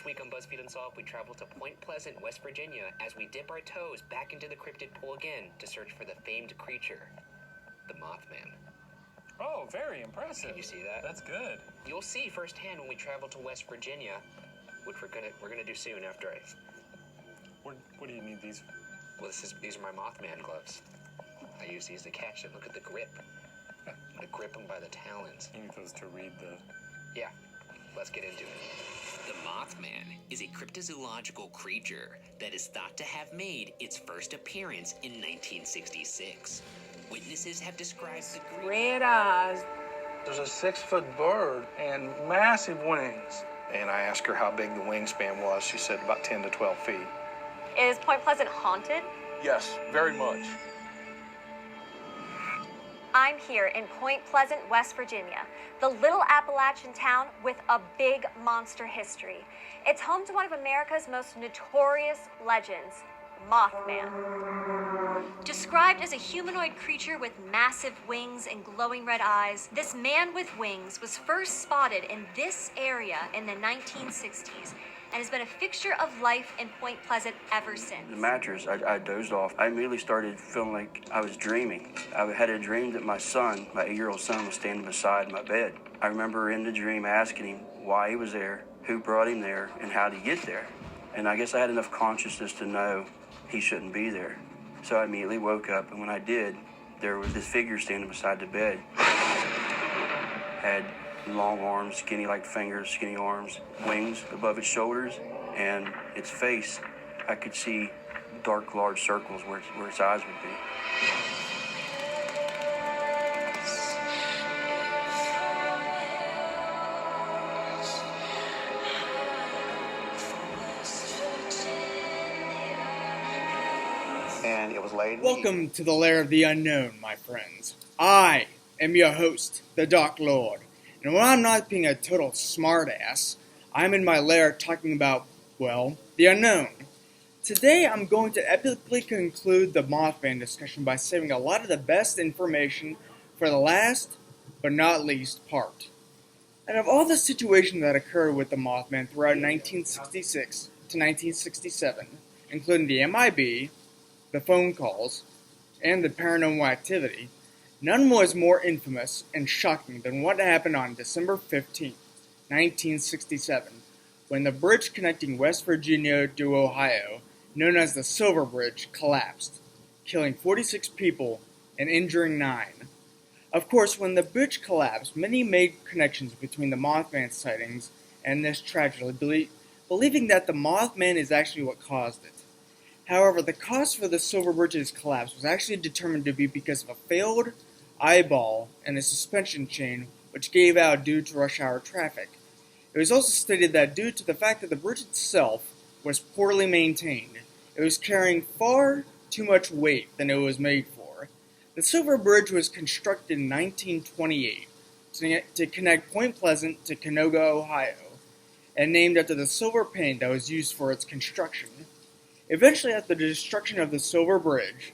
This week on BuzzFeed Unsolved, we travel to Point Pleasant, West Virginia, as we dip our toes back into the cryptid pool again to search for the famed creature, the Mothman. Oh, very impressive. Can you see that? That's good. You'll see firsthand when we travel to West Virginia, which we're gonna do soon after I. What do you need these for? Well, these are my Mothman gloves. I use these to catch it. Look at the grip. I'm gonna grip them by the talons. You need those to read the... Yeah, let's get into it. The Mothman is a cryptozoological creature that is thought to have made its first appearance in 1966. Witnesses have described the red eyes. There's a 6-foot bird and massive wings. And I asked her how big the wingspan was. She said about 10 to 12 feet. Is Point Pleasant haunted? Yes, very much. I'm here in Point Pleasant, West Virginia, the little Appalachian town with a big monster history. It's home to one of America's most notorious legends, Mothman. Described as a humanoid creature with massive wings and glowing red eyes, this man with wings was first spotted in this area in the 1960s and has been a fixture of life in Point Pleasant ever since. The mattress, I dozed off. I immediately started feeling like I was dreaming. I had a dream that my son, my 8-year-old son, was standing beside my bed. I remember in the dream asking him why he was there, who brought him there, and how to get there. And I guess I had enough consciousness to know he shouldn't be there. So I immediately woke up, and when I did, there was this figure standing beside the bed. Had long arms, skinny like fingers, skinny arms, wings above its shoulders, and its face, I could see dark, large circles where its eyes would be. And it was late. Welcome to the Lair of the Unknown, my friends. I am your host, the Dark Lord. And when I'm not being a total smartass, I'm in my lair talking about, well, the unknown. Today I'm going to epically conclude the Mothman discussion by saving a lot of the best information for the last, but not least, part. Out of all the situations that occurred with the Mothman throughout 1966 to 1967, including the MIB, the phone calls, and the paranormal activity, none was more infamous and shocking than what happened on December 15, 1967, when the bridge connecting West Virginia to Ohio, known as the Silver Bridge, collapsed, killing 46 people and injuring 9. Of course, when the bridge collapsed, many made connections between the Mothman sightings and this tragedy, believing that the Mothman is actually what caused it. However, the cause for the Silver Bridge's collapse was actually determined to be because of a failed eyeball and a suspension chain which gave out due to rush hour traffic. It was also stated that due to the fact that the bridge itself was poorly maintained, it was carrying far too much weight than it was made for. The Silver Bridge was constructed in 1928 to connect Point Pleasant to Canoga, Ohio, and named after the silver paint that was used for its construction. Eventually, after the destruction of the Silver Bridge,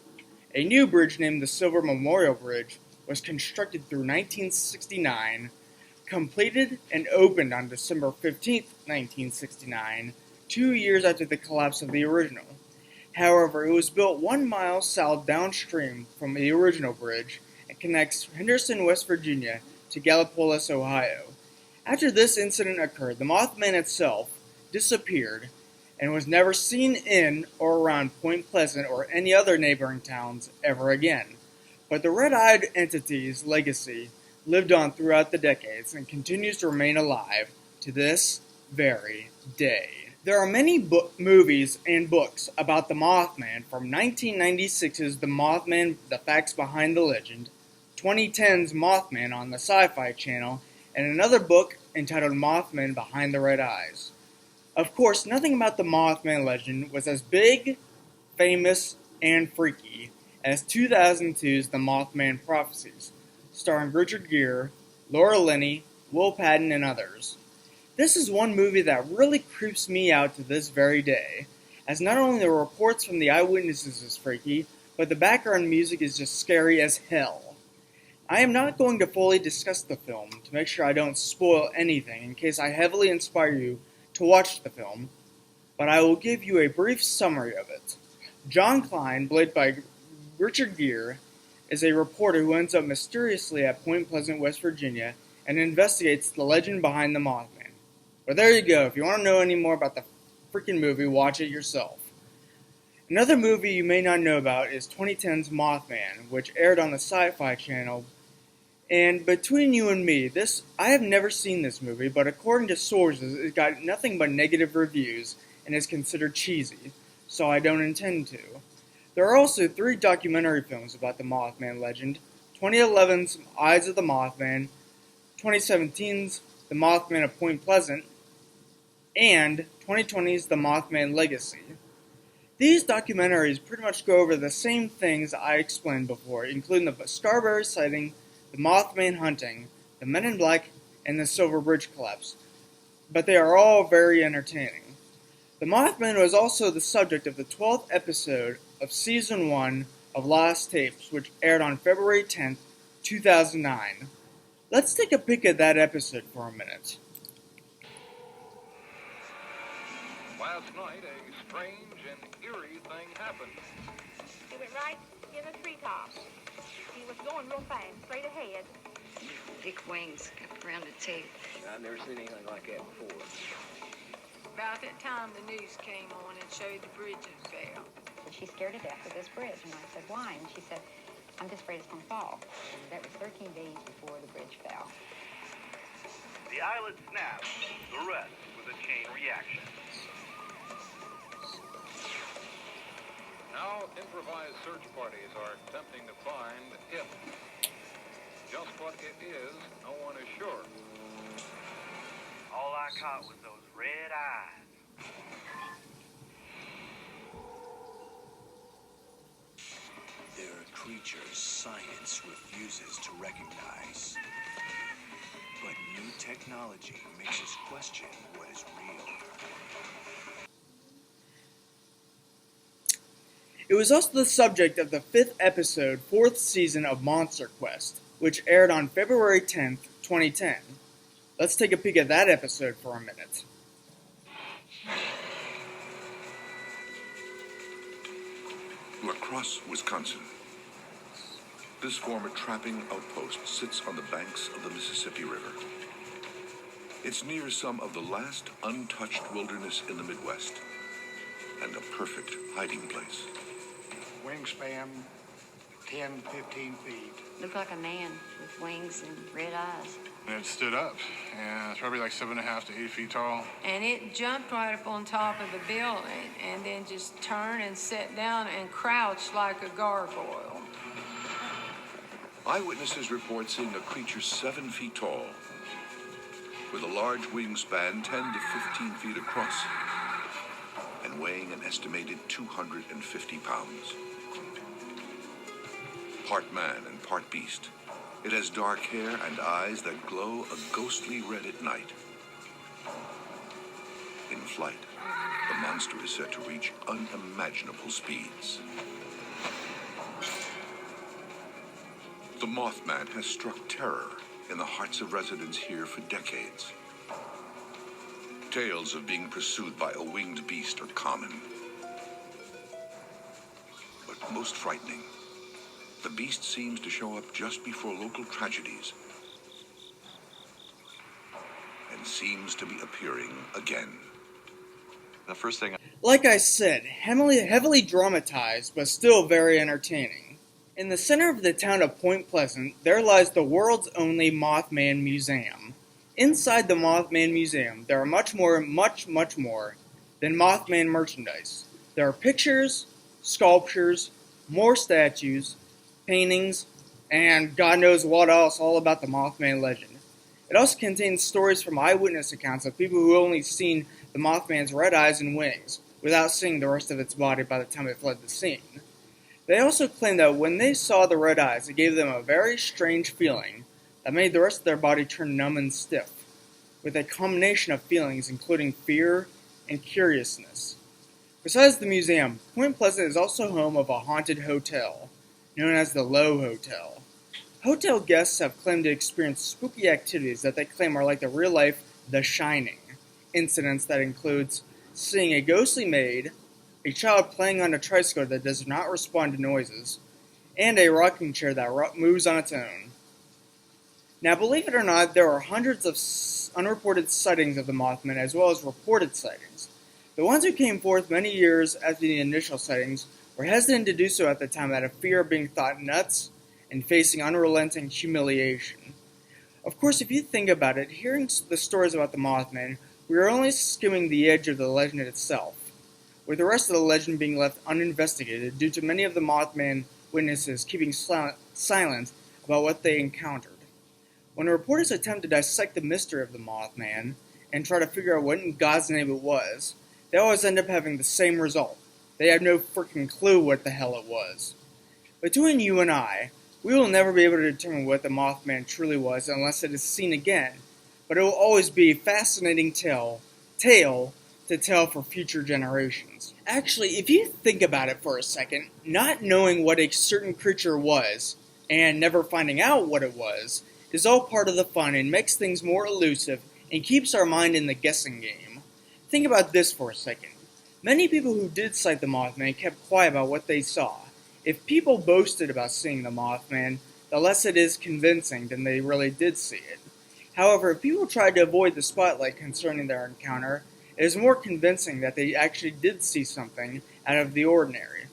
a new bridge named the Silver Memorial Bridge was constructed through 1969, completed and opened on December 15, 1969, 2 years after the collapse of the original. However, it was built 1 mile south downstream from the original bridge and connects Henderson, West Virginia to Gallipolis, Ohio. After this incident occurred, the Mothman itself disappeared and was never seen in or around Point Pleasant or any other neighboring towns ever again. But the red-eyed entity's legacy lived on throughout the decades and continues to remain alive to this very day. There are many movies and books about the Mothman, from 1996's The Mothman, The Facts Behind the Legend, 2010's Mothman on the Sci-Fi Channel, and another book entitled Mothman Behind the Red Eyes. Of course, nothing about the Mothman legend was as big, famous, and freaky as 2002's The Mothman Prophecies, starring Richard Gere, Laura Linney, Will Patton, and others. This is one movie that really creeps me out to this very day, as not only the reports from the eyewitnesses is freaky, but the background music is just scary as hell. I am not going to fully discuss the film to make sure I don't spoil anything in case I heavily inspire you to watch the film, but I will give you a brief summary of it. John Klein, played by Richard Gere, is a reporter who ends up mysteriously at Point Pleasant, West Virginia, and investigates the legend behind the Mothman. But there you go. If you want to know any more about the freaking movie, watch it yourself. Another movie you may not know about is 2010's Mothman, which aired on the Sci-Fi Channel. And between you and me, I have never seen this movie, but according to sources, it got nothing but negative reviews and is considered cheesy, so I don't intend to. There are also 3 documentary films about the Mothman legend: 2011's Eyes of the Mothman, 2017's The Mothman of Point Pleasant, and 2020's The Mothman Legacy. These documentaries pretty much go over the same things I explained before, including the Scarberry sighting, the Mothman hunting, the Men in Black, and the Silver Bridge collapse. But they are all very entertaining. The Mothman was also the subject of the 12th episode of Season 1 of Lost Tapes, which aired on February 10th, 2009. Let's take a peek at that episode for a minute. Last night, a strange and eerie thing happened. He went right in the treetops. He was going real fast, straight ahead. Big wings got around the tape. I've never seen anything like that before. About that time, the news came on and showed the bridge had fell. She's scared to death of this bridge. And I said, why? And she said, I'm just afraid it's going to fall. That was 13 days before the bridge fell. The eyelid snapped. The rest was a chain reaction. Now, improvised search parties are attempting to find it. Just what it is, no one is sure. All I caught was those red eyes. There are creatures science refuses to recognize. But new technology makes us question what is real. It was also the subject of the 5th episode, 4th season of Monster Quest, which aired on February 10th, 2010. Let's take a peek at that episode for a minute. La Crosse, Wisconsin. This former trapping outpost sits on the banks of the Mississippi River. It's near some of the last untouched wilderness in the Midwest, and a perfect hiding place. Wingspan, 10, 15 feet. Looked like a man with wings and red eyes. And it stood up, and it's probably like 7.5 to 8 feet tall. And it jumped right up on top of the building and then just turned and sat down and crouched like a gargoyle. Eyewitnesses report seeing a creature 7 feet tall, with a large wingspan 10 to 15 feet across, and weighing an estimated 250 pounds. Part man and part beast, it has dark hair and eyes that glow a ghostly red at night. In flight, the monster is said to reach unimaginable speeds. The Mothman has struck terror in the hearts of residents here for decades. Tales of being pursued by a winged beast are common. But most frightening, the beast seems to show up just before local tragedies and seems to be appearing again. The first thing, like I said, heavily dramatized, but still very entertaining. In the center of the town of Point Pleasant, there lies the world's only Mothman Museum. Inside the Mothman Museum, there are much more than Mothman merchandise. There are pictures, sculptures, more statues, paintings, and God knows what else all about the Mothman legend. It also contains stories from eyewitness accounts of people who only seen the Mothman's red eyes and wings, without seeing the rest of its body by the time it fled the scene. They also claim that when they saw the red eyes, it gave them a very strange feeling that made the rest of their body turn numb and stiff, with a combination of feelings including fear and curiousness. Besides the museum, Point Pleasant is also home of a haunted hotel, known as the Low Hotel. Hotel guests have claimed to experience spooky activities that they claim are like the real-life The Shining, incidents that includes seeing a ghostly maid, a child playing on a tricycle that does not respond to noises, and a rocking chair that moves on its own. Now, believe it or not, there are hundreds of unreported sightings of the Mothman as well as reported sightings. The ones who came forth many years after the initial sightings were hesitant to do so at the time out of fear of being thought nuts and facing unrelenting humiliation. Of course, if you think about it, hearing the stories about the Mothman, we are only skimming the edge of the legend itself, with the rest of the legend being left uninvestigated due to many of the Mothman witnesses keeping silent about what they encountered. When reporters attempt to dissect the mystery of the Mothman and try to figure out what in God's name it was, they always end up having the same result. They have no freaking clue what the hell it was. Between you and I, we will never be able to determine what the Mothman truly was unless it is seen again, but it will always be a fascinating tale to tell for future generations. Actually, if you think about it for a second, not knowing what a certain creature was, and never finding out what it was, is all part of the fun and makes things more elusive and keeps our mind in the guessing game. Think about this for a second. Many people who did sight the Mothman kept quiet about what they saw. If people boasted about seeing the Mothman, the less it is convincing than they really did see it. However, if people tried to avoid the spotlight concerning their encounter, it is more convincing that they actually did see something out of the ordinary.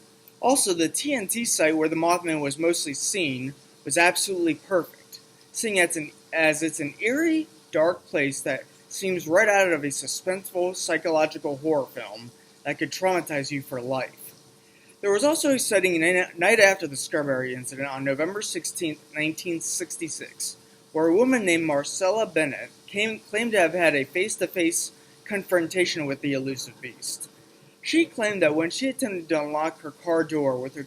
Also, the TNT site where the Mothman was mostly seen was absolutely perfect, seeing as it's an eerie, dark place that seems right out of a suspenseful psychological horror film that could traumatize you for life. There was also a sighting night after the Scarberry incident on November 16, 1966, where a woman named Marcella Bennett claimed to have had a face-to-face confrontation with the elusive beast. She claimed that when she attempted to unlock her car door with her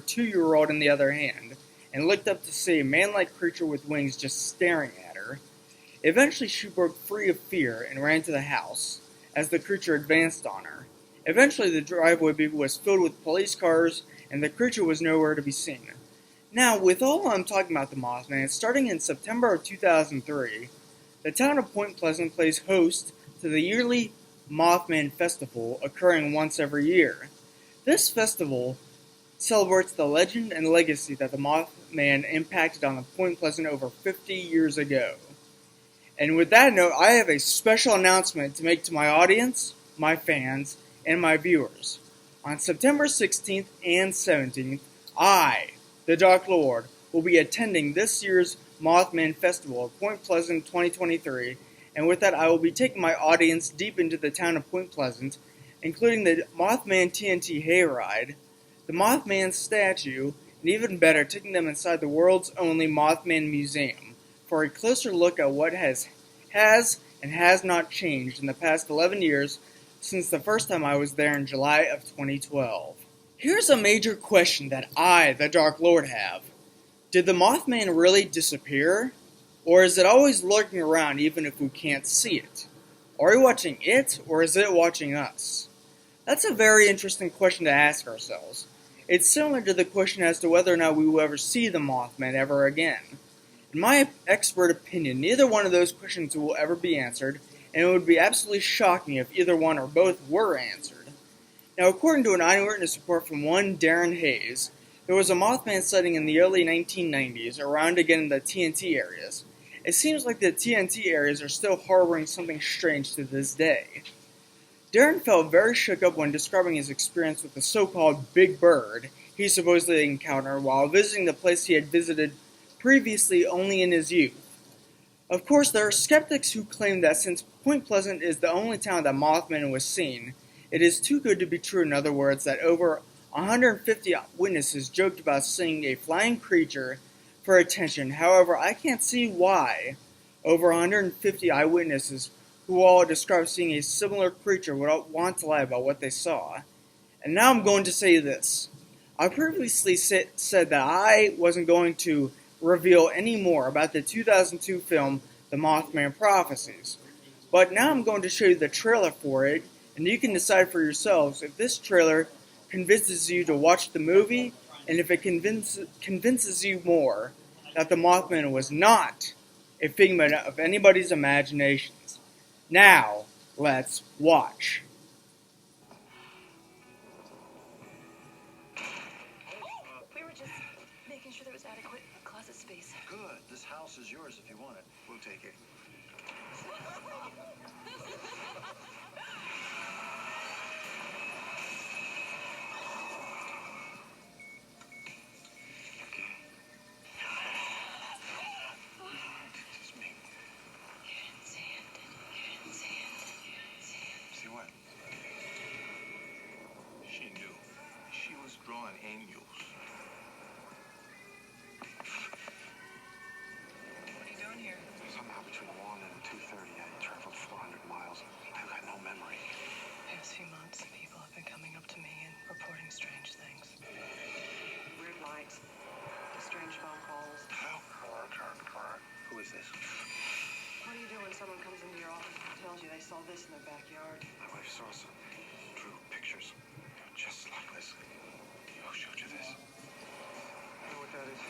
2-year-old in the other hand, and looked up to see a man-like creature with wings just staring at her, eventually she broke free of fear and ran to the house, as the creature advanced on her. Eventually the driveway was filled with police cars, and the creature was nowhere to be seen. Now, with all I'm talking about the Mothman, starting in September of 2003, the town of Point Pleasant plays host to the yearly Mothman Festival, occurring once every year. This festival celebrates the legend and legacy that the Mothman impacted on the Point Pleasant over 50 years ago. And with that note, I have a special announcement to make to my audience, my fans, and my viewers. On September 16th and 17th, I, the Dark Lord, will be attending this year's Mothman Festival of Point Pleasant 2023, and with that I will be taking my audience deep into the town of Point Pleasant, including the Mothman TNT hayride, the Mothman statue, and even better, taking them inside the world's only Mothman Museum for a closer look at what has and has not changed in the past 11 years since the first time I was there in July of 2012. Here's a major question that I, the Dark Lord, have. Did the Mothman really disappear? Or is it always lurking around even if we can't see it? Are we watching it, or is it watching us? That's a very interesting question to ask ourselves. It's similar to the question as to whether or not we will ever see the Mothman ever again. In my expert opinion, neither one of those questions will ever be answered, and it would be absolutely shocking if either one or both were answered. Now, according to an eyewitness report from one Darren Hayes, there was a Mothman sighting in the early 1990s, around again in the TNT areas. It seems like the TNT areas are still harboring something strange to this day. Darren felt very shook up when describing his experience with the so-called Big Bird he supposedly encountered while visiting the place he had visited previously only in his youth. Of course, there are skeptics who claim that since Point Pleasant is the only town that Mothman was seen, it is too good to be true. In other words, that over 150 witnesses joked about seeing a flying creature for attention. However, I can't see why over 150 eyewitnesses who all described seeing a similar creature would want to lie about what they saw. And now I'm going to say this. I previously said that I wasn't going to reveal any more about the 2002 film The Mothman Prophecies. But now I'm going to show you the trailer for it, and you can decide for yourselves if this trailer convinces you to watch the movie, and if it convinces you more that the Mothman was not a figment of anybody's imaginations. Now, Let's watch. We were just making sure there was adequate closet space. Good. This house is yours if you want it. We'll take it. See what? She knew. She was drawing angels. What are you doing here? Somehow between 1 and 2:30, I traveled 400 miles. I've got no memory. Past few months, people have been coming up to me and reporting strange things. Weird lights, strange phone calls. Who is this? What do you do when someone comes into your office and tells you they saw this in their backyard? My wife saw some. Drew pictures. Just like this. Who showed you this? You know what that is?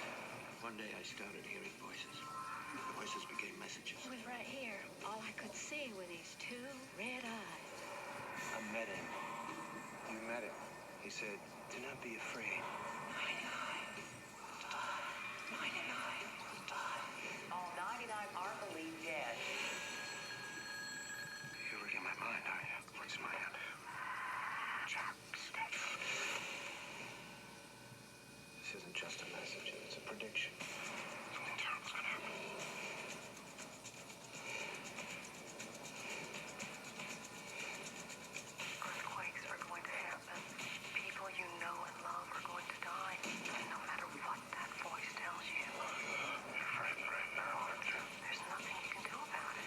One day I started hearing voices. The voices became messages. He was right here. All I could see were these two red eyes. I met him. You met him. He said, do not be afraid. All 99 are believed dead. You're reading my mind, are you? What's my hand? This isn't just a message, it's a prediction. Something terrible's gonna happen. Earthquakes are going to happen. People you know and love are going to die. And no matter what that voice tells you, You're frightened right now, aren't you? there's nothing you can do about it.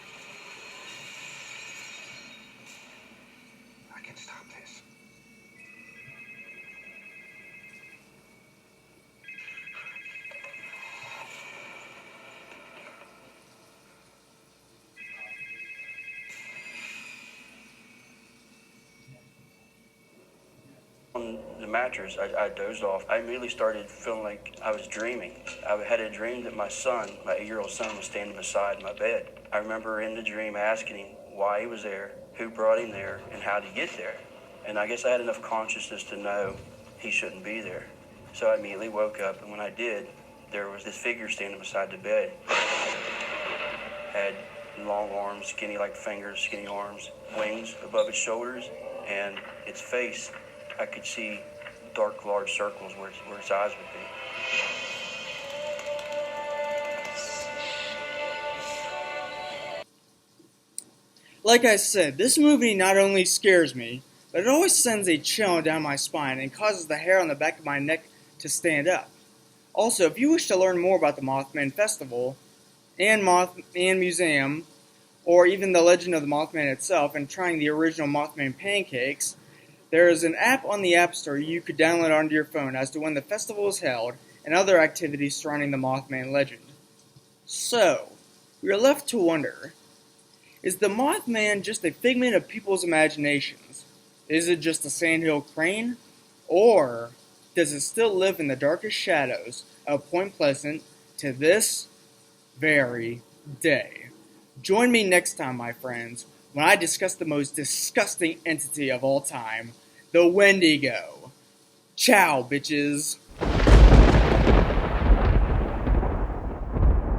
I can stop this. On the mattress, I dozed off. I immediately started feeling like I was dreaming. I had a dream that my son, my 8-year-old son, was standing beside my bed. I remember in the dream asking him why he was there, who brought him there, and how to get there. And I guess I had enough consciousness to know he shouldn't be there. So I immediately woke up, and when I did, there was this figure standing beside the bed. Had long arms, skinny like fingers, skinny arms, wings above its shoulders, and its face, I could see dark, large circles where its eyes would be. Like I said, this movie not only scares me, but it always sends a chill down my spine and causes the hair on the back of my neck to stand up. Also, if you wish to learn more about the Mothman Festival and Museum, or even the legend of the Mothman itself, and trying the original Mothman pancakes, there is an app on the App Store you could download onto your phone as to when the festival is held and other activities surrounding the Mothman legend. So, we are left to wonder, is the Mothman just a figment of people's imaginations? Is it just a sandhill crane? Or does it still live in the darkest shadows of Point Pleasant to this very day? Join me next time, my friends, when I discuss the most disgusting entity of all time, the Wendigo. Ciao, bitches.